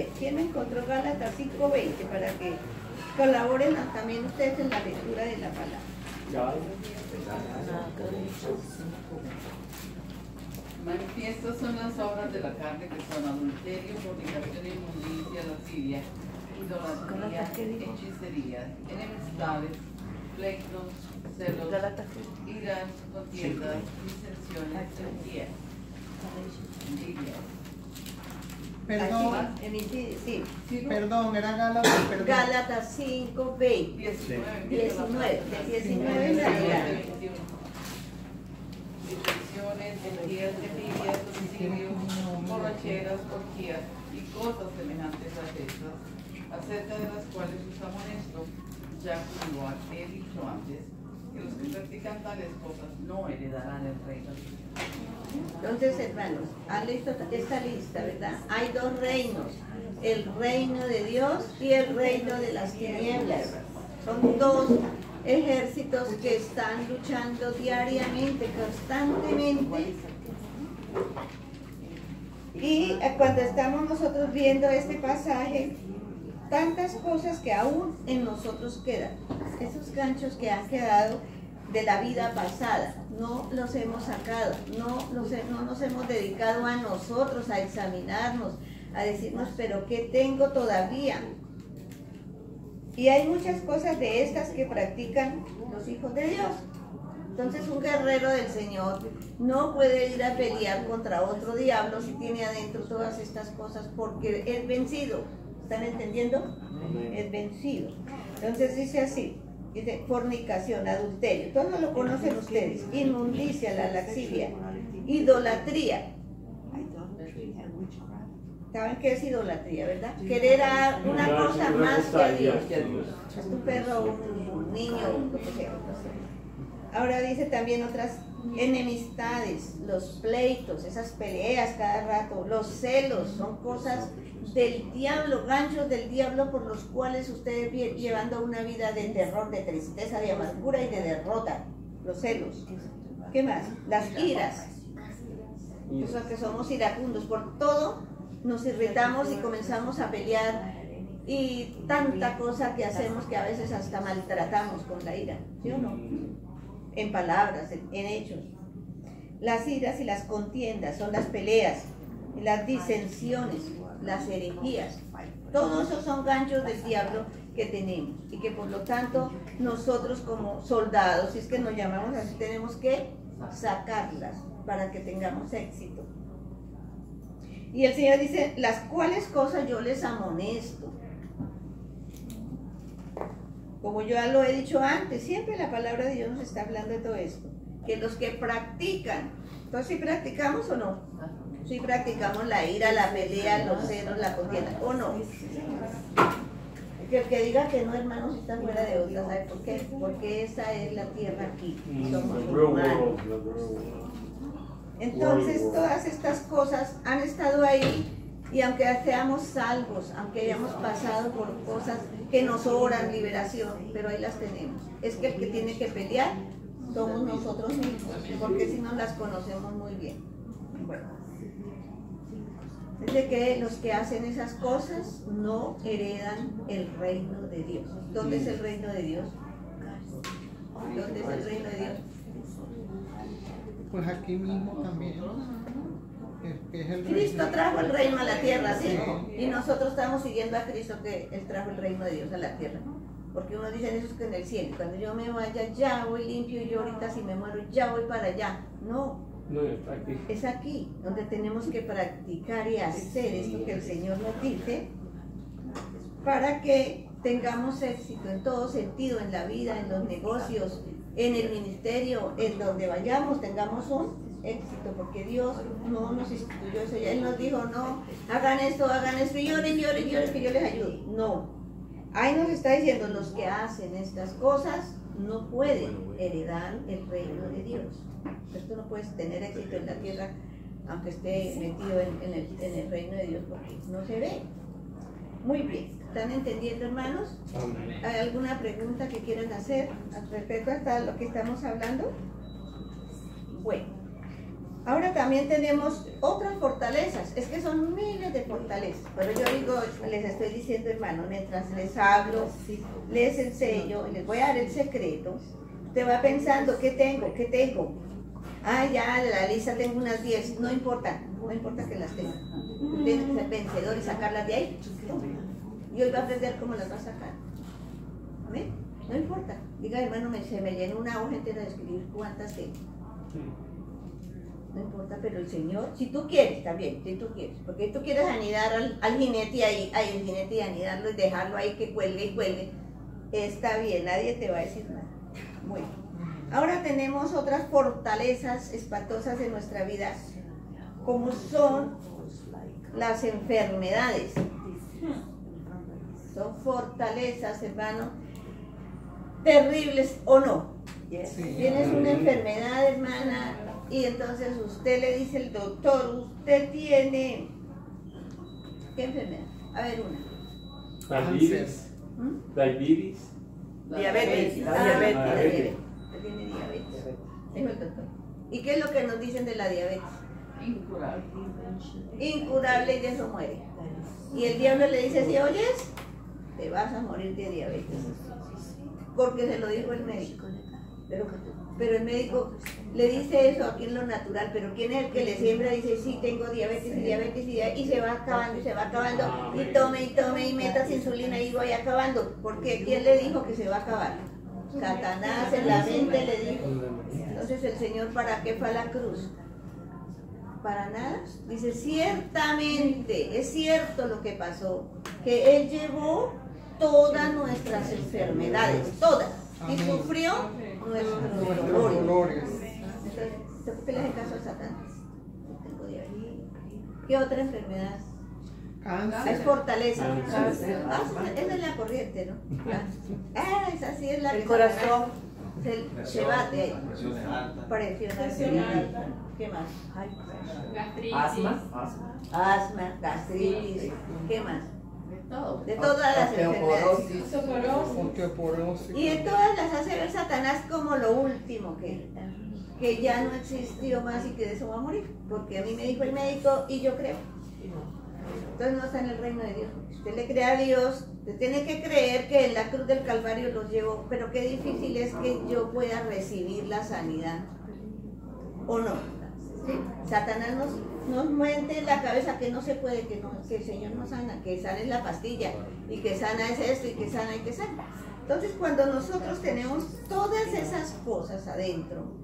ver, ¿quién me encontró Gálatas 5:20 para que colaboren también ustedes en la lectura de la palabra? Manifiestas son las obras de la carne, que son adulterio, fornicación, inmundicia, lascivia, idolatría, hechicería, enemistades, pleitos, celos, iras, contiendas, disensiones, envidias. Perdón, Sí. perdón, era Gálatas, perdón. Gálatas 5:20. 19, de 19 en adelante. Disensiones, envidias, homicidios, borracheras, orgías y cosas semejantes a estas, acerca de las cuales os amonesto, ya como he dicho antes, que los que practican tales cosas no heredarán el reino de Dios. Entonces, hermanos, han listo esta lista, ¿verdad? Hay dos reinos, el reino de Dios y el reino de las tinieblas. Son dos ejércitos que están luchando diariamente, constantemente. Y cuando estamos nosotros viendo este pasaje, tantas cosas que aún en nosotros quedan, esos ganchos que han quedado de la vida pasada, no los hemos sacado, no nos hemos dedicado a nosotros a examinarnos, a decirnos, pero ¿qué tengo todavía? Y hay muchas cosas de estas que practican los hijos de Dios. Entonces un guerrero del Señor no puede ir a pelear contra otro diablo si tiene adentro todas estas cosas, porque es vencido. ¿Están entendiendo? Es vencido. Entonces dice así, dice fornicación, adulterio, todo lo conocen ustedes, inmundicia, la lascivia, idolatría. ¿Saben qué es idolatría, verdad? Querer a una cosa más que a Dios. Es tu perro, un niño, lo que sea. Ahora dice también otras enemistades, los pleitos, esas peleas cada rato, los celos, son cosas del diablo, ganchos del diablo por los cuales ustedes llevando una vida de terror, de tristeza, de amargura y de derrota. Los celos. ¿Qué más? Las iras. O sea que somos iracundos por todo. Nos irritamos y comenzamos a pelear y tanta cosa que hacemos que a veces hasta maltratamos con la ira, ¿sí o no? En palabras, en hechos. Las iras y las contiendas son las peleas, las disensiones, las herejías. Todos esos son ganchos del diablo que tenemos y que por lo tanto nosotros como soldados, si es que nos llamamos así, tenemos que sacarlas para que tengamos éxito. Y el Señor dice, las cuales cosas yo les amonesto. Como yo ya lo he dicho antes, siempre la palabra de Dios nos está hablando de todo esto. Que los que practican, entonces ¿sí practicamos o no? Sí practicamos la ira, la pelea, los celos, la contienda, ¿o no? El que diga que no, hermanos, está fuera de onda, ¿sabe por qué? Porque esa es la tierra aquí, somos humanos. Entonces todas estas cosas han estado ahí y aunque seamos salvos, aunque hayamos pasado por cosas que nos oran liberación, pero ahí las tenemos. Es que el que tiene que pelear somos nosotros mismos, porque si no las conocemos muy bien. Bueno, es de que los que hacen esas cosas no heredan el reino de Dios. ¿Dónde es el reino de Dios? ¿Dónde es el reino de Dios? Pues aquí mismo también. Que es el Cristo reino. trajo el reino a la tierra, ¿sí? Y nosotros estamos siguiendo a Cristo, que Él trajo el reino de Dios a la tierra. Porque uno dice eso es que en el cielo, cuando yo me vaya ya voy limpio y yo ahorita si me muero ya voy para allá. No, es aquí donde tenemos que practicar y hacer esto que el Señor nos dice para que tengamos éxito en todo sentido, en la vida, en los negocios, en el ministerio, en donde vayamos, tengamos un éxito, porque Dios no nos instituyó eso, ya Él nos dijo, no, hagan esto, y lloren, que yo les ayudo. No, ahí nos está diciendo, los que hacen estas cosas no pueden heredar el reino de Dios. Esto no puedes tener éxito en la tierra, aunque esté metido en el reino de Dios, porque no se ve. Muy bien, ¿están entendiendo, hermanos? ¿Hay alguna pregunta que quieran hacer al respecto hasta lo que estamos hablando? Bueno, Ahora también tenemos otras fortalezas, es que son miles de fortalezas, pero yo digo, les estoy diciendo, hermano, mientras les hablo, les enseño, les voy a dar el secreto, usted va pensando, ¿qué tengo? ¿Qué tengo? Ah, ya, la lista tengo unas 10, no importa que las tenga, tiene que ser vencedor y sacarlas de ahí, y hoy va a aprender cómo las va a sacar, ¿amén? No importa, diga, hermano, se me llenó una hoja entera de escribir cuántas tengo. No importa, pero el Señor, si tú quieres también, si tú quieres, porque tú quieres anidar al jinete ahí, el jinete y anidarlo y dejarlo ahí que cuelgue y cuelgue, está bien, nadie te va a decir nada. Bueno, ahora tenemos otras fortalezas espantosas en nuestra vida, como son las enfermedades. Son fortalezas, hermano, terribles o no. Sí. Tienes una enfermedad, hermana, y entonces usted le dice al doctor, usted tiene, ¿qué enfermedad? A ver, una. Diabetes. Diabetes. Diabetes. Diabetes. Usted tiene diabetes, dijo el doctor. ¿Y qué es lo que nos dicen de la diabetes? Incurable. Incurable y de eso muere. Y el diablo le dice, si oyes, te vas a morir de diabetes. Porque se lo dijo el médico. Pero el médico le dice eso aquí en lo natural, pero ¿quién es el que le siembra? Dice, sí, tengo diabetes y diabetes y se va acabando y se va acabando y tome y metas insulina y voy acabando. Porque ¿quién le dijo que se va a acabar? Satanás en la mente le dijo. Entonces el Señor, ¿para qué fue a la cruz? Para nada. Dice, ciertamente, es cierto lo que pasó, que Él llevó todas nuestras enfermedades, todas, y sufrió nuestros dolores. Entonces, ¿por qué le hace caso a Satanás? Tengo diabetes. ¿Qué otra enfermedad? Cáncer. Es fortaleza. Cáncer. Esa es la corriente, ¿no? Esa sí es la El que corazón. se bate ahí. Presión arterial. ¿Qué más? Asma. Asma, gastritis. ¿Qué más? De todo. De todas las enfermedades. Osteoporosis. Y en todas las hace ver Satanás como lo último que ya no existió más y que de eso va a morir. Porque a mí me dijo el médico y yo creo. Entonces no está en el reino de Dios. Si usted le cree a Dios, usted tiene que creer que en la cruz del Calvario los llevó. Pero qué difícil es que yo pueda recibir la sanidad. ¿O no? ¿Sí? Satanás nos miente en la cabeza que no se puede, que el Señor no sana, que sana es la pastilla, y que sana es esto, y que sana y que sana. Entonces cuando nosotros tenemos todas esas cosas adentro,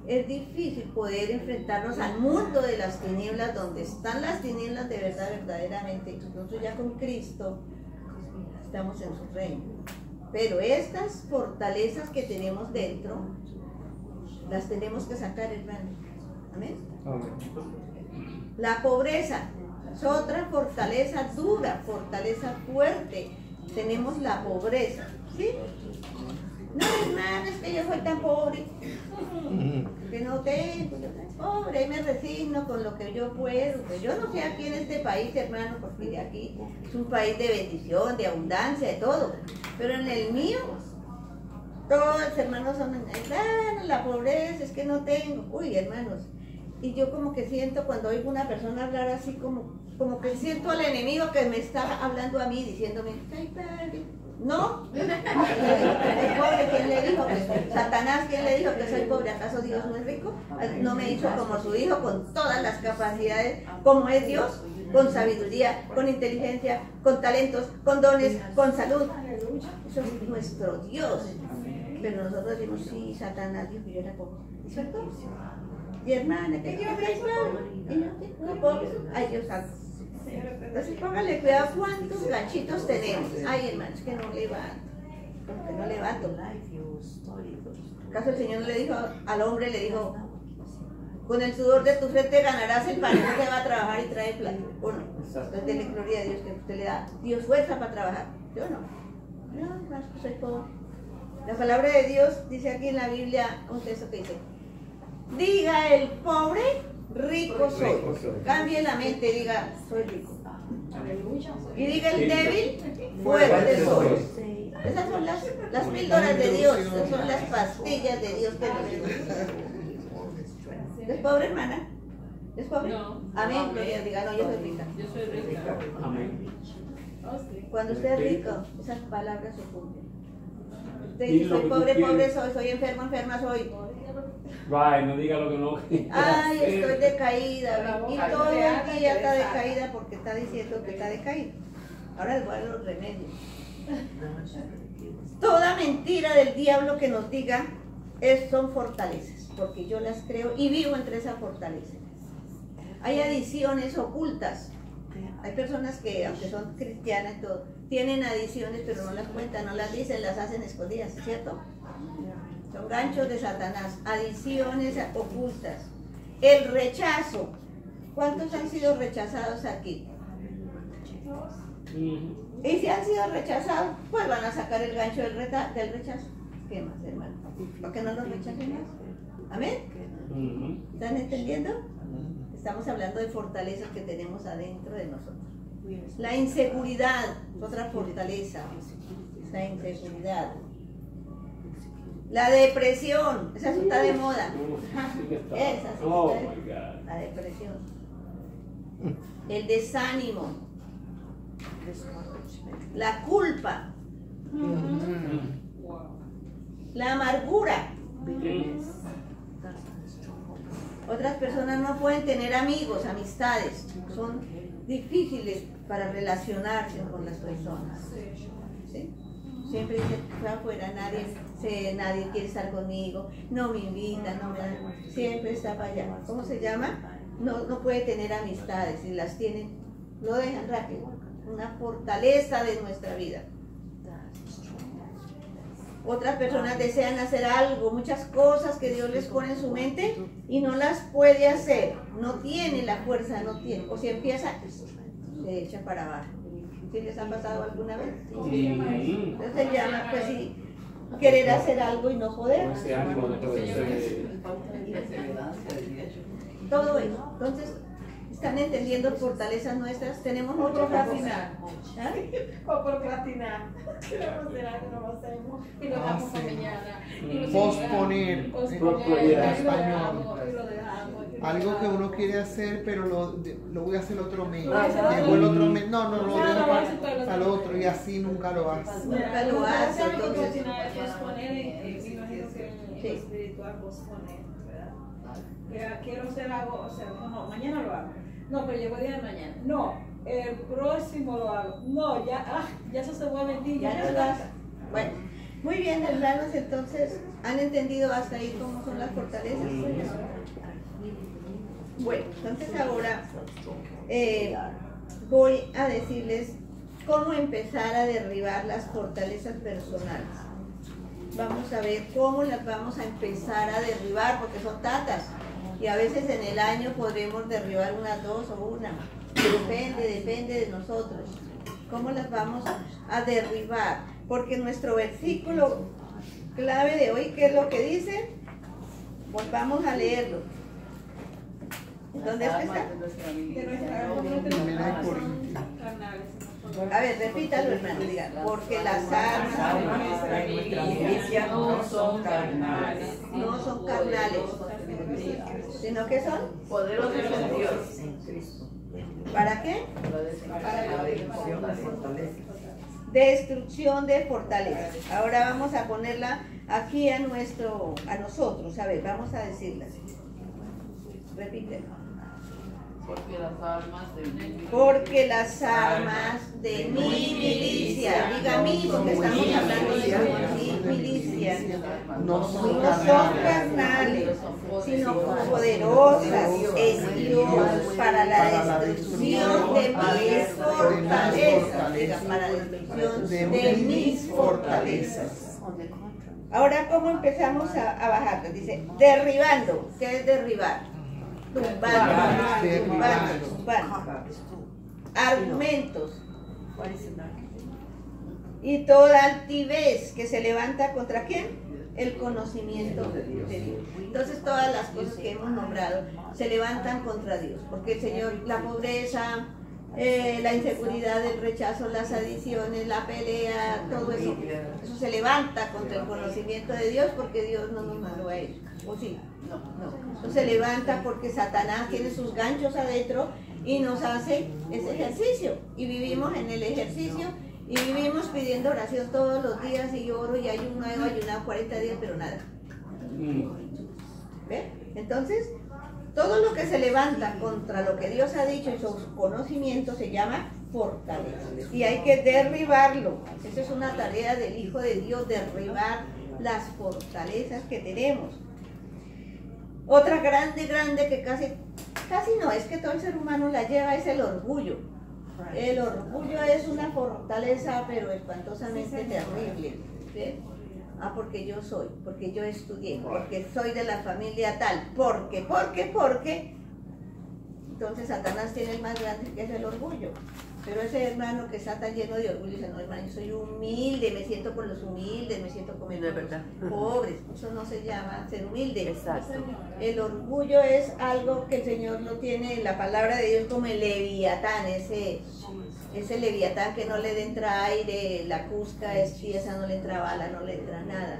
es difícil poder enfrentarnos al mundo de las tinieblas, donde están las tinieblas de verdad, verdaderamente. Nosotros ya con Cristo estamos en su reino. Pero estas fortalezas que tenemos dentro, las tenemos que sacar, hermano. Amén. La pobreza es otra fortaleza dura, fortaleza fuerte. Tenemos la pobreza, ¿sí? No, hermano, es que yo soy tan pobre, que no tengo, yo soy pobre, y me resigno con lo que yo puedo. Pues yo no sé aquí en este país, hermano, porque de aquí es un país de bendición, de abundancia, de todo. Pero en el mío, todos los hermanos son, hermano, la pobreza, es que no tengo. Uy, hermanos. Y yo como que siento cuando oigo una persona hablar así como que siento al enemigo que me está hablando a mí, diciéndome, ay, padre, no. Pobre, ¿quién le dijo que Satanás, quién le dijo que soy pobre? ¿Acaso Dios no es rico? No me hizo como su hijo, con todas las capacidades, como es Dios, con sabiduría, con inteligencia, con talentos, con dones, con salud. Eso es nuestro Dios. Pero nosotros decimos, sí, Satanás dijo que yo era pobre. ¿Cierto? Y hermana, que yo soy pobre. Y yo soy pobre. Ay, Dios santo. Entonces póngale cuidado cuántos ganchitos tenemos. Ay, hermanos, que no levanto. Que no levanto. ¿Acaso el Señor le dijo al hombre, le dijo, con el sudor de tu frente ganarás el pan, no te va a trabajar y trae plata? ¿O no? Entonces dele gloria a Dios que usted le da Dios fuerza para trabajar. Yo no. No, más que soy pobre. La palabra de Dios dice aquí en la Biblia un texto que dice, diga el pobre, rico soy. Cambie la mente, diga, soy rico. Y diga el débil, fuerte soy. Esas son las píldoras de Dios, esas son las pastillas de Dios que nos ¿Es pobre, hermana? ¿Es pobre? No. Amén, gloria, diga, no, yo soy rica. Yo soy rica. Amén. Cuando usted es rico, esas palabras se cumplen. Usted Dile dice, lo soy que tú pobre, quieres. pobre soy, soy enfermo, enferma soy. Right, no diga lo que no. Ay, estoy decaída. Y boca todo de el agua día que está desata. decaída porque está diciendo que está decaída. Ahora les voy a dar los remedios. Toda mentira del diablo que nos diga son fortalezas, porque yo las creo y vivo entre esas fortalezas. Hay adiciones ocultas. Hay personas que, aunque son cristianas y todo, tienen adiciones, pero no las cuentan, no las dicen, las hacen escondidas, ¿cierto? Son ganchos de Satanás, adiciones ocultas. El rechazo. ¿Cuántos han sido rechazados aquí? Y si han sido rechazados, pues van a sacar el gancho del rechazo. ¿Qué más, hermano? ¿Para que no los rechacen más? ¿Amén? ¿Están entendiendo? Estamos hablando de fortalezas que tenemos adentro de nosotros. La inseguridad, otra fortaleza. La inseguridad. La depresión, esa sí está de moda. Esa sí Oh está my God. la depresión. El desánimo. La culpa. La amargura. Otras personas no pueden tener amigos, amistades. Son difíciles para relacionarse con las personas. ¿Sí? Siempre dicen, afuera nadie quiere estar conmigo, no me invitan, siempre está para allá. ¿Cómo se llama? No puede tener amistades, y las tienen, lo dejan rápido. Una fortaleza de nuestra vida. Otras personas desean hacer algo, muchas cosas que Dios les pone en su mente y no las puede hacer. No tiene la fuerza, no tiene. O si empieza, se echa para abajo. ¿Sí les ha pasado alguna vez? Entonces se llama, pues sí, querer hacer algo y no poder. Ese ánimo de poder Todo eso. Entonces, ¿están entendiendo fortalezas nuestras? Tenemos mucho Procrastinar. ¿Ah? O procrastinar. Queremos hacer algo, no lo hacemos. Y lo dejamos para mañana. Y lo Posponer. Posponer. En Y lo español. dejamos, y lo dejamos. Algo que uno quiere hacer, pero lo voy a hacer el otro mes. Lo voy a hacer el Llegó otro el mes. otro mes. No, lo No, dejo lo voy a hacer todo el para el otro y así nunca lo hace. Nunca lo hace, entonces. Procrastinar es posponer, me imagino que en Sí. lo espiritual posponer, ¿verdad? Que quiero hacer algo, o sea, no, mañana lo hago. No, pero llegó el día de mañana. No, el próximo lo hago. No, ya eso se vuelve en ti, Ya no lo hace. Bueno, muy bien, hermanos, entonces, ¿han entendido hasta ahí cómo son las fortalezas? Bueno, entonces ahora voy a decirles cómo empezar a derribar las fortalezas personales. Vamos a ver cómo las vamos a empezar a derribar, porque son tantas. Y a veces en el año podremos derribar unas 2 o una. Depende de nosotros. ¿Cómo las vamos a derribar? Porque nuestro versículo clave de hoy, ¿qué es lo que dice? Volvamos a leerlo. ¿Dónde es que está? de nuestra Primera de Corintios. carnales. A ver, repítalo, hermano, diga. Porque las armas Nuestra milicia no son carnales, no son carnales, sino que son. poderosos en Dios. ¿Para qué? Para la destrucción de fortalezas. Destrucción de fortalezas. Ahora vamos a ponerla aquí a nosotros. A ver, vamos a decirla. Repítelo. Porque las armas de Porque las armas de mi milicia, diga mí, porque estamos hablando de mi milicia, No son no son carnales. carnales, sino poderosas en Dios para la destrucción de mis fortalezas, diga, para la destrucción de mis fortalezas. Ahora, ¿cómo empezamos a bajarlas? Dice, derribando. ¿Qué es derribar? Tumbando. Argumentos. Y toda altivez que se levanta contra quién? El conocimiento de Dios. Entonces todas las cosas que hemos nombrado se levantan contra Dios, porque el Señor, la pobreza, la inseguridad, el rechazo, las adiciones, la pelea, todo eso se levanta contra el conocimiento de Dios, porque Dios no nos mandó a eso. ¿O sí? No se levanta porque Satanás tiene sus ganchos adentro y nos hace ese ejercicio. Y vivimos en el ejercicio y vivimos pidiendo oración todos los días y oro y ayuno, he ayunado 40 días, pero nada. ¿Ve? Entonces, todo lo que se levanta contra lo que Dios ha dicho y sus conocimientos se llama fortaleza. Y hay que derribarlo. Esa es una tarea del Hijo de Dios, derribar las fortalezas que tenemos. Otra grande que casi no, es que todo el ser humano la lleva, es el orgullo. El orgullo es una fortaleza, pero espantosamente terrible. ¿Sí? Porque yo soy, porque yo estudié, porque soy de la familia tal, porque. Entonces Satanás tiene el más grande, que es el orgullo. Pero ese hermano que está tan lleno de orgullo dice, no hermano, yo soy humilde, me siento con los humildes, me siento con los pobres. Eso no se llama ser humilde. Exacto. El orgullo es algo que el Señor lo tiene en la palabra de Dios como el leviatán, ese leviatán que no le entra aire, la cusca es tiesa, no le entra bala, no le entra nada.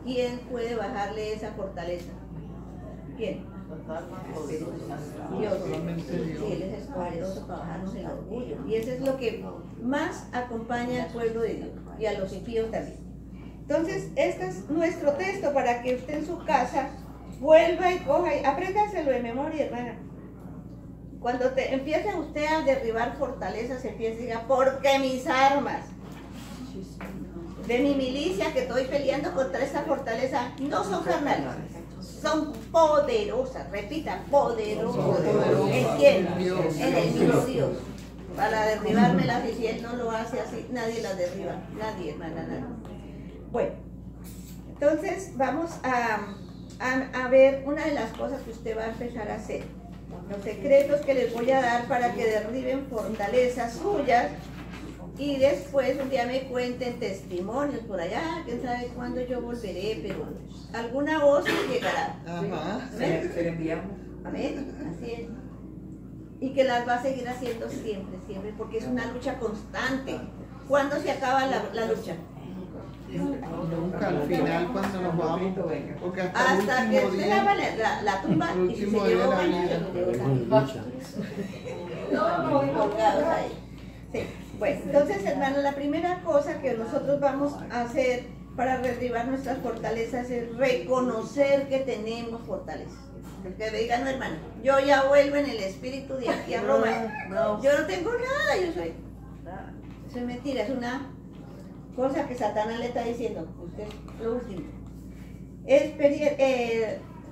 ¿Quién puede bajarle esa fortaleza? ¿Quién? Dios. Sí, Él es poderoso para bajarnos el orgullo. Y eso es lo que más acompaña al pueblo de Dios y a los impíos también. Entonces, este es nuestro texto para que usted en su casa vuelva y coja y apréndaselo de memoria, hermana. Cuando empiece usted a derribar fortalezas, empieza y diga, porque mis armas de mi milicia que estoy peleando contra esta fortaleza no son carnales, son poderosas, repita, poderosas. ¿En quién? En el mismo Dios. Para derribármelas, y si Él no lo hace así, nadie las derriba, nadie, hermana, nadie. Bueno, entonces vamos a ver una de las cosas que usted va a empezar a hacer. Los secretos que les voy a dar para que derriben fortalezas suyas y después un día me cuenten testimonios por allá, quién sabe cuándo yo volveré, pero alguna voz llegará. Ajá. ¿Amén? Se le enviamos. Amén, así es. Y que las va a seguir haciendo siempre, siempre, porque es una lucha constante. ¿Cuándo se acaba la lucha? Nunca, al final cuando nos vamos, porque hasta el que último se lava día, la tumba el y si se último llevó día de la baño, se vida. lo llevó colgados ahí. Sí. Bueno, entonces hermanos, la primera cosa que nosotros vamos a hacer para derribar nuestras fortalezas es reconocer que tenemos fortalezas. Que me digan, no hermano, yo ya vuelvo en el espíritu de aquí a Roma. Yo no tengo nada, yo soy. Eso es mentira, es una cosa que Satanás le está diciendo. Usted es lo último.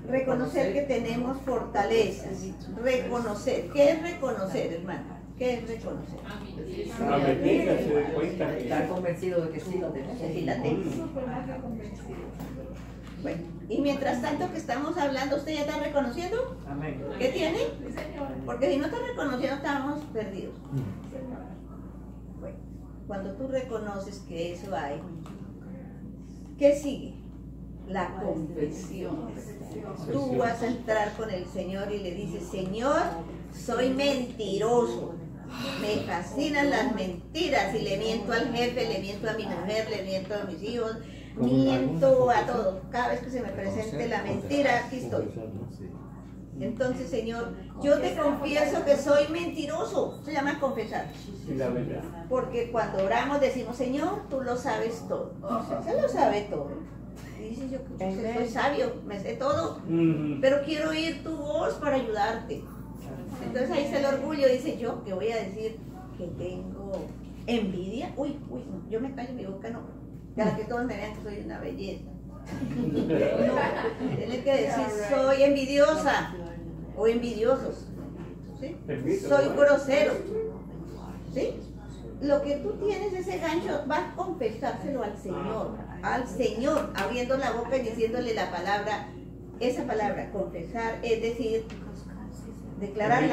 Reconocer que tenemos fortalezas. Reconocer. ¿Qué es reconocer, hermano? ¿Qué es reconocer? Estar convencido de que sí lo tenemos. Que sí la tengo. Bueno, y mientras tanto que estamos hablando, ¿usted ya está reconociendo? Amén. ¿Qué tiene? Porque si no está reconociendo, estamos perdidos. Bueno, cuando tú reconoces que eso hay, ¿qué sigue? La confesión. Tú vas a entrar con el Señor y le dices, Señor, soy mentiroso. Me fascinan las mentiras y le miento al jefe, le miento a mi mujer, le miento a mis hijos, miento a todos. Cada vez que se me presente la mentira, aquí estoy. Entonces, Señor, yo te confieso que soy mentiroso. Se llama confesar. La verdad. Porque cuando oramos decimos, Señor, tú lo sabes todo. Se lo sabe todo. Y dice, yo soy sabio, me sé todo, pero quiero oír tu voz para ayudarte. Entonces ahí está el orgullo, dice yo, que voy a decir que tengo envidia. Uy, no, yo me callo mi boca, no. Ya que todos me vean que soy una belleza. No, tiene que decir, soy envidiosa o envidioso. ¿Sí? Soy grosero. ¿Sí? Lo que tú tienes, ese gancho, vas a confesárselo al Señor, abriendo la boca y diciéndole la palabra, esa palabra, confesar, es decir, declarar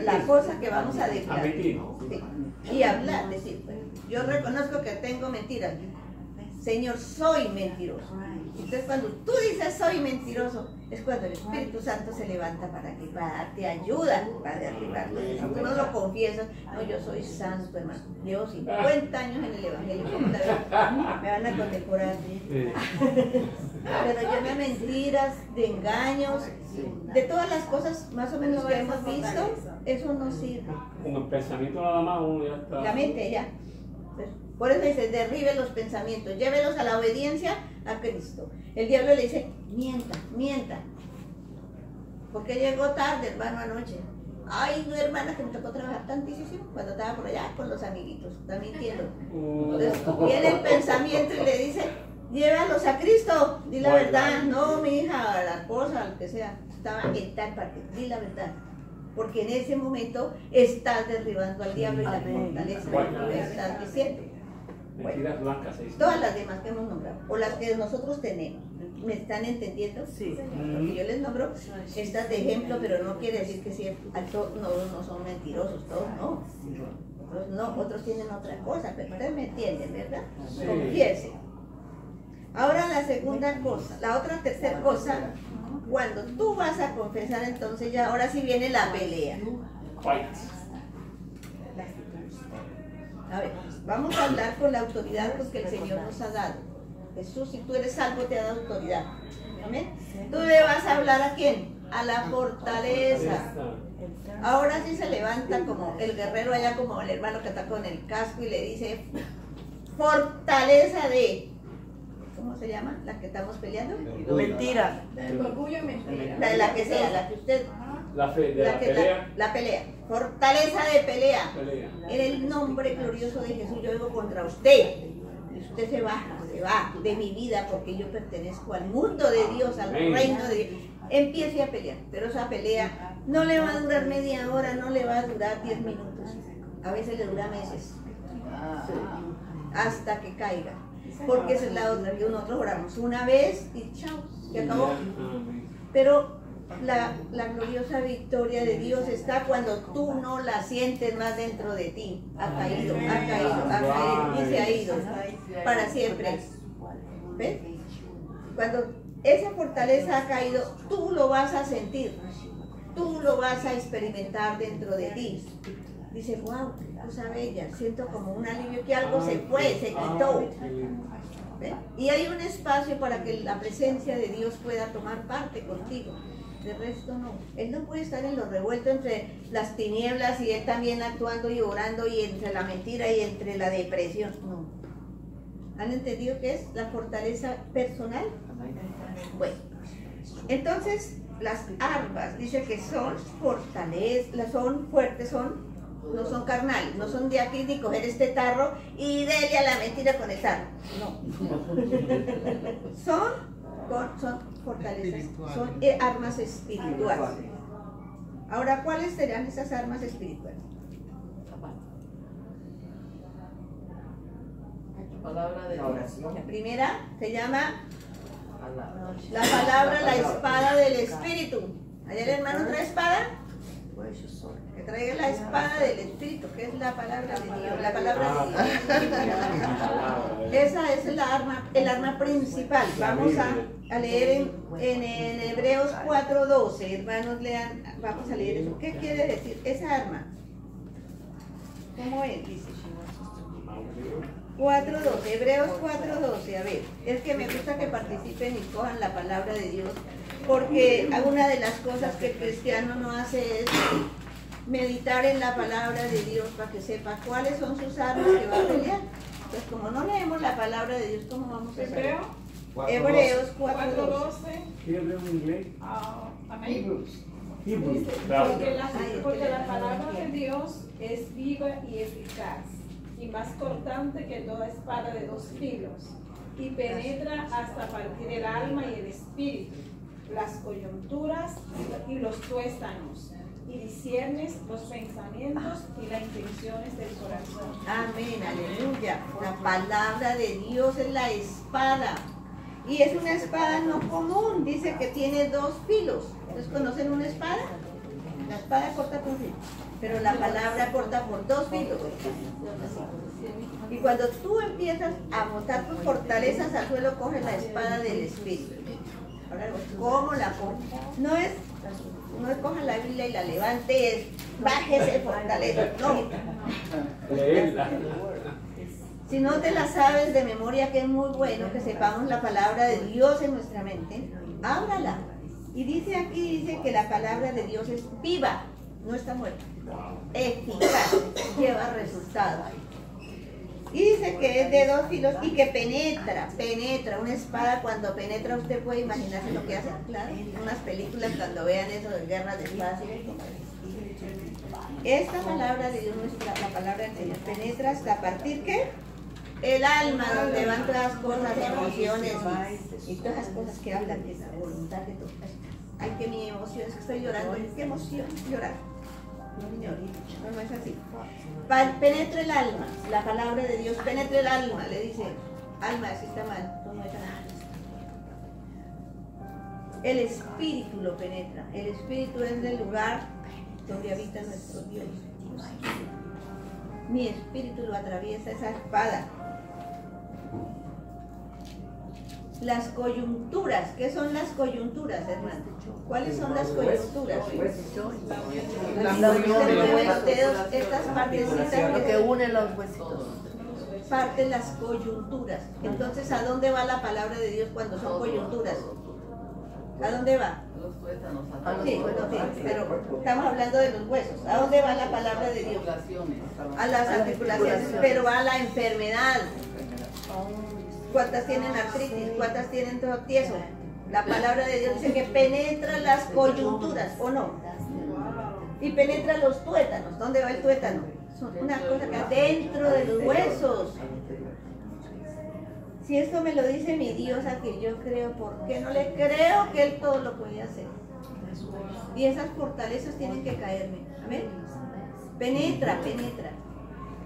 la cosa que vamos a declarar. Sí. Y hablar, decir, yo reconozco que tengo mentiras. Señor, soy mentiroso. Entonces cuando tú dices soy mentiroso, es cuando el Espíritu Santo se levanta para que te ayuda para derribarlo. Si tú no lo confiesas, no, yo soy santo, hermano. Llevo 50 años en el Evangelio. Me van a condecorar. pero lleno de mentiras, de engaños, de todas las cosas más o menos que hemos visto, eso no sirve. Con el pensamiento nada más uno ya está. La mente ya. Por eso dice, derribe los pensamientos, llévelos a la obediencia a Cristo. El diablo le dice, mienta, mienta. Porque llegó tarde, hermano, anoche. Ay, no, hermana, que me tocó trabajar tantísimo cuando estaba por allá con los amiguitos. Está mintiendo. Entonces viene el pensamiento y le dice, llévalos a Cristo, di la verdad. No, mi hija, la esposa, lo que sea, estaba en tal parte, di la verdad. Porque en ese momento estás derribando al diablo y la fortaleza que estás diciendo. Mentiras blancas se dice. Todas las demás que hemos nombrado, o las que nosotros tenemos, ¿me están entendiendo? Sí. Porque yo les nombro estas de ejemplo, pero no quiere decir que no son mentirosos, todos no. Otros tienen otra cosa, pero ustedes me entienden, ¿verdad? Sí. Confiese. Ahora la segunda cosa, la tercera cosa, cuando tú vas a confesar, entonces ya ahora sí viene la pelea. Fight. A ver, vamos a hablar con la autoridad que el Señor nos ha dado. Jesús, si tú eres salvo, te ha dado autoridad. Amén. Tú le vas a hablar a quién? A la fortaleza. Ahora sí se levanta como el guerrero allá, como el hermano que está con el casco y le dice, fortaleza de... ¿Cómo se llama? ¿La que estamos peleando? Mentira. El orgullo y mentira. La de la que sea, la que usted... La fe de la pelea. La pelea. Fortaleza de pelea. Pelea. En el nombre glorioso de Jesús yo vengo contra usted. Y usted se va de mi vida porque yo pertenezco al mundo de Dios, al reino de Dios. Empiece a pelear, pero esa pelea no le va a durar media hora, no le va a durar 10 minutos. A veces le dura meses. Hasta que caiga. Porque esa es la otra que nosotros oramos una vez y chao, se acabó. Pero la gloriosa victoria de Dios está cuando tú no la sientes más dentro de ti. Ha caído y se ha ido para siempre. ¿Ves? Cuando esa fortaleza ha caído, tú lo vas a sentir, tú lo vas a experimentar dentro de ti. Dice, wow, cosa bella, siento como un alivio que algo se fue, se quitó. ¿Ves? Y hay un espacio para que la presencia de Dios pueda tomar parte contigo. De resto no. Él no puede estar en lo revuelto entre las tinieblas y él también actuando y orando y entre la mentira y entre la depresión. No. ¿Han entendido qué es la fortaleza personal? Bueno, entonces las armas dice que son fortalezas, son fuertes, no son carnales, no son de aquí ni coger este tarro y dele a la mentira con el tarro. No. Son fortalezas, son armas espirituales. Ahora, ¿cuáles serán esas armas espirituales? Palabra de Dios. La primera se llama la palabra, la espada del Espíritu. ¿Hay el hermano trae espada? Que traiga la espada del Espíritu, que es la palabra de Dios. La palabra de Dios. Esa es el arma principal. Vamos a leer en Hebreos 4:12. Hermanos, lean, vamos a leer eso. ¿Qué quiere decir esa arma? ¿Cómo es? Dice 4:12, Hebreos 4:12. A ver, es que me gusta que participen y cojan la palabra de Dios, porque una de las cosas que el cristiano no hace es meditar en la palabra de Dios para que sepa cuáles son sus armas que va a pelear. Pues como no leemos la palabra de Dios, ¿cómo vamos a saber? Hebreos 4:12. ¿Qué hebreo en inglés? Amén. Hebrew. Porque la palabra de Dios es viva y eficaz, y más cortante que toda espada de 2 filos, y penetra hasta partir el alma y el espíritu, las coyunturas y los tuétanos, y disciernes los pensamientos y las intenciones del corazón. Amén, aleluya. La palabra de Dios es la espada. Y es una espada no común, dice que tiene 2 filos. ¿Ustedes conocen una espada? La espada corta por filo, pero la palabra corta por 2 filos. Y cuando tú empiezas a botar tus fortalezas al suelo, coges la espada del Espíritu. Ahora, ¿cómo la coges? No es coja la Biblia y la levante, es bájese fortaleza. No. Leerla. Si no te la sabes de memoria, que es muy bueno que sepamos la palabra de Dios en nuestra mente, ábrala. Y dice aquí, dice que la palabra de Dios es viva, no está muerta, eficaz, lleva resultados. Y dice que es de 2 filos y que penetra, una espada cuando penetra, usted puede imaginarse lo que hace, claro, unas películas cuando vean eso de guerras de espadas. Esta palabra de Dios, la palabra del Señor, penetra hasta partir, ¿qué? El alma, donde van todas las cosas, emociones y todas las cosas que hablan de la voluntad de todo. Ay, que mi emoción, es que estoy llorando, qué emoción, llorar. No, señor, no es así. Penetra el alma, la palabra de Dios penetra el alma, le dice, alma, así está mal, tú no es nada. El espíritu lo penetra, el espíritu es el lugar donde habita nuestro Dios. Mi espíritu lo atraviesa esa espada. Las coyunturas, ¿qué son las coyunturas, hermano? ¿Cuáles son las coyunturas? Los dedos, estas partecitas Lo que une los huesitos. Parten las coyunturas. Entonces, ¿a dónde va la palabra de Dios cuando son coyunturas? ¿A dónde va? Los tuétanos, Sí, bueno, sí, pero estamos hablando de los huesos. ¿A dónde va la palabra de Dios? A las articulaciones, pero va a la enfermedad. ¿Cuántas tienen artritis? ¿Cuántas tienen tieso? La palabra de Dios dice que penetra las coyunturas, ¿o no? Y penetra los tuétanos. ¿Dónde va el tuétano? Una cosa que dentro de los huesos. Si esto me lo dice mi Dios, a que yo creo, ¿por qué no le creo que Él todo lo puede hacer? Y esas fortalezas tienen que caerme. Amén. Penetra, penetra.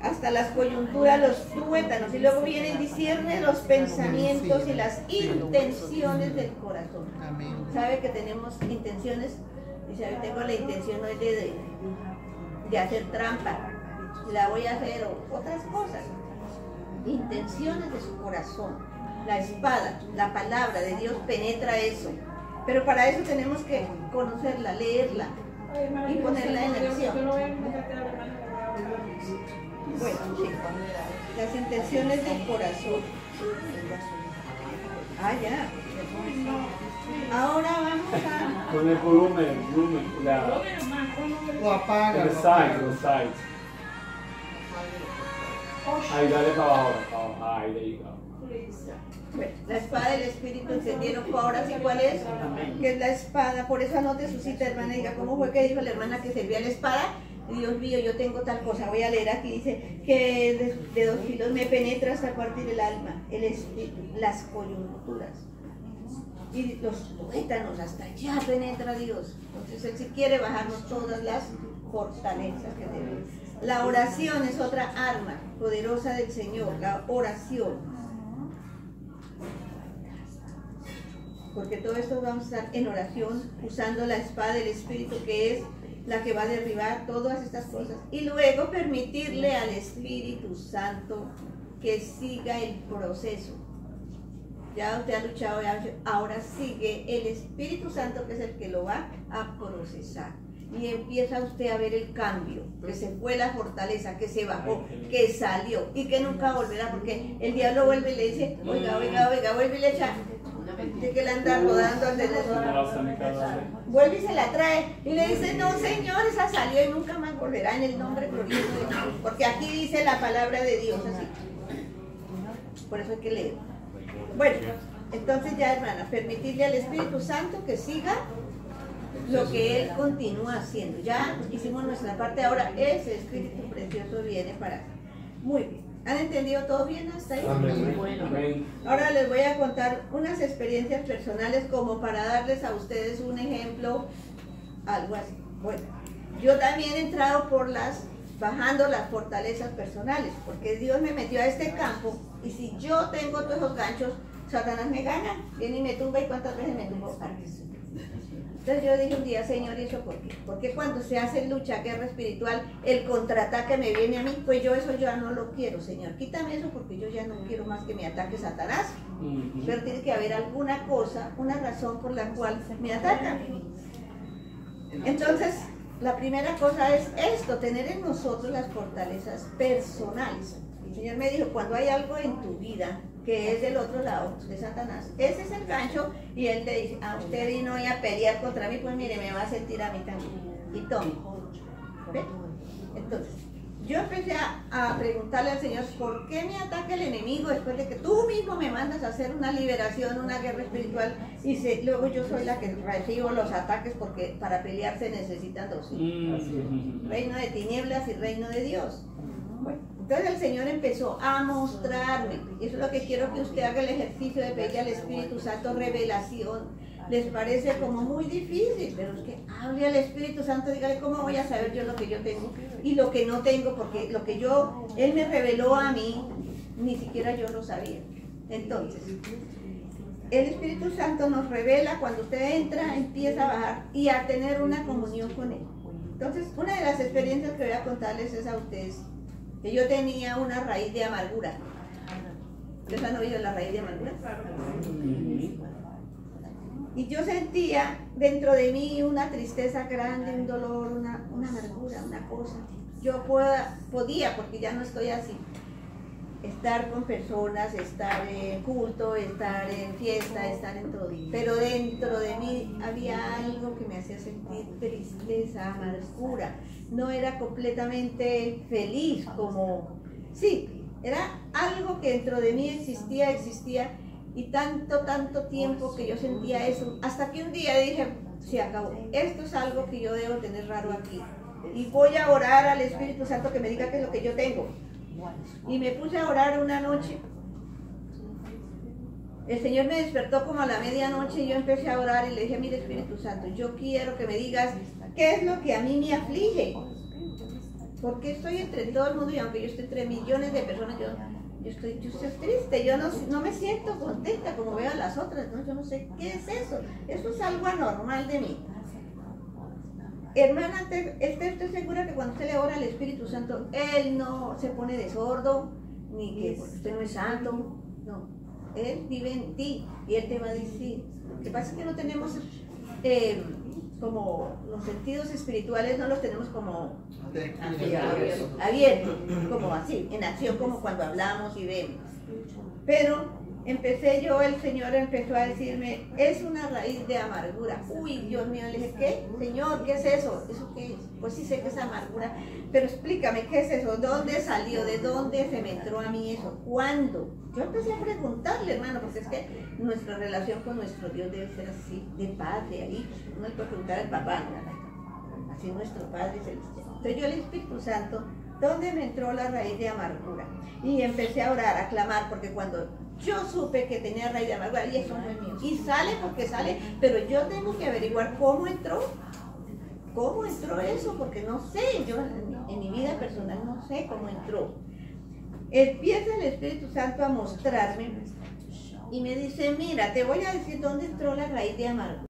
Hasta las coyunturas, los tuétanos, y luego vienen, discierne los pensamientos y las intenciones del corazón. ¿Sabe que tenemos intenciones? Dice, tengo la intención hoy de hacer trampa, la voy a hacer, o otras cosas. Intenciones de su corazón. La espada, la palabra de Dios penetra eso. Pero para eso tenemos que conocerla, leerla y ponerla en acción. Bueno, sí. Las intenciones del corazón. Ah, ya. Ahora vamos a... Con el volumen, O apaga. los sides. Ahí, dale para abajo, ahí, there you go. Bueno, la espada del Espíritu, ¿entendieron ahora sí cuál es? Que es la espada. Por eso anote su cita, hermana, y diga, ¿cómo fue que dijo la hermana que servía la espada? Dios mío, yo tengo tal cosa. Voy a leer aquí, dice que de 2 filos me penetra hasta partir el alma, el espíritu, las coyunturas y los tuétanos, hasta allá penetra Dios. Entonces Él sí quiere bajarnos todas las fortalezas que tenemos. La oración es otra arma poderosa del Señor, la oración. Porque todo esto vamos a estar en oración, usando la espada del Espíritu, que es la que va a derribar todas estas cosas. Y luego permitirle al Espíritu Santo que siga el proceso. Ya usted ha luchado, ahora sigue el Espíritu Santo, que es el que lo va a procesar. Y empieza usted a ver el cambio, que se fue la fortaleza, que se bajó, que salió y que nunca volverá, porque el diablo vuelve y le dice, oiga, vuelve y le echa, de que le anda rodando al vuelve y se la trae y le dice, no señor, esa salió y nunca más volverá, en el nombre glorioso de Jesús, porque aquí dice la palabra de Dios así. Por eso hay que leer. Bueno, entonces ya, hermana, permitirle al Espíritu Santo que siga lo que Él continúa haciendo. Ya hicimos nuestra parte, ahora ese Espíritu precioso viene para... Muy bien. ¿Han entendido todo bien hasta ahí? Amén. Bueno. Ahora les voy a contar unas experiencias personales como para darles a ustedes un ejemplo, algo así. Bueno, yo también he entrado bajando las fortalezas personales, porque Dios me metió a este campo y si yo tengo todos esos ganchos, Satanás me gana, viene y me tumba, y cuántas veces me tumbó antes. Entonces yo dije un día, Señor, ¿y eso por qué? Porque cuando se hace lucha, guerra espiritual, el contraataque me viene a mí, pues yo eso ya no lo quiero, Señor. Quítame eso porque yo ya no quiero más que me ataque Satanás. Pero tiene que haber alguna cosa, una razón por la cual me atacan. Entonces, la primera cosa es esto, tener en nosotros las fortalezas personales. El Señor me dijo, cuando hay algo en tu vida que es del otro lado, de Satanás, ese es el gancho, y Él te dice, usted vino hoy a pelear contra mí, pues mire, me va a sentir a mí también. Y tome. ¿Ve? Entonces, yo empecé a preguntarle al Señor, ¿por qué me ataca el enemigo después de que tú mismo me mandas a hacer una liberación, una guerra espiritual? Y luego yo soy la que recibo los ataques porque para pelear se necesitan dos. Reino de tinieblas y reino de Dios. Bueno, entonces el Señor empezó a mostrarme, y eso es lo que quiero que usted haga el ejercicio de pedirle al Espíritu Santo revelación. Les parece como muy difícil, pero es que hable al Espíritu Santo, dígale cómo voy a saber yo lo que yo tengo y lo que no tengo, porque lo que Él me reveló a mí, ni siquiera yo lo sabía. Entonces, el Espíritu Santo nos revela cuando usted entra, empieza a bajar y a tener una comunión con Él. Entonces, una de las experiencias que voy a contarles es a ustedes, que yo tenía una raíz de amargura. ¿Ustedes han oído la raíz de amargura? Y yo sentía dentro de mí una tristeza grande, un dolor, una amargura, una cosa. Yo podía, porque ya no estoy así, estar con personas, estar en culto, estar en fiesta, estar en todo. Pero dentro de mí había algo que me hacía sentir tristeza, amargura. No era completamente feliz como... Sí, era algo que dentro de mí existía. Y tanto tiempo que yo sentía eso, hasta que un día dije, se acabó, esto es algo que yo debo tener raro aquí. Y voy a orar al Espíritu Santo que me diga qué es lo que yo tengo. Y me puse a orar una noche. El Señor me despertó como a la medianoche y yo empecé a orar y le dije, mire Espíritu Santo, yo quiero que me digas qué es lo que a mí me aflige. Porque estoy entre todo el mundo y aunque yo esté entre millones de personas, yo estoy triste, yo no me siento contenta como veo a las otras, ¿no? Yo no sé qué es eso es algo anormal de mí. Hermana, estoy segura que cuando usted le ora al Espíritu Santo, Él no se pone de sordo, ni que usted no es santo, no, Él vive en ti y Él te va a decir. Lo que pasa es que no tenemos como los sentidos espirituales, no los tenemos como abiertos, como así, en acción, como cuando hablamos y vemos. Pero el Señor empezó a decirme, es una raíz de amargura. Uy, Dios mío, le dije, ¿qué? Señor, ¿qué es eso? ¿Eso qué es? Pues sí sé que es amargura, pero explícame, ¿qué es eso? ¿Dónde salió? ¿De dónde se me entró a mí eso? ¿Cuándo? Yo empecé a preguntarle, hermano, porque es que nuestra relación con nuestro Dios debe ser así, de padre a hijo. No le puede preguntar al papá, así nuestro Padre Celestial. Entonces yo, el Espíritu Santo, ¿dónde me entró la raíz de amargura? Y empecé a orar, a clamar, porque cuando yo supe que tenía raíz de amargura, y eso no es mío, y sale porque sale, pero yo tengo que averiguar cómo entró eso, porque no sé, yo en mi vida personal no sé cómo entró. Empieza el Espíritu Santo a mostrarme y me dice, mira, te voy a decir dónde entró la raíz de amargura.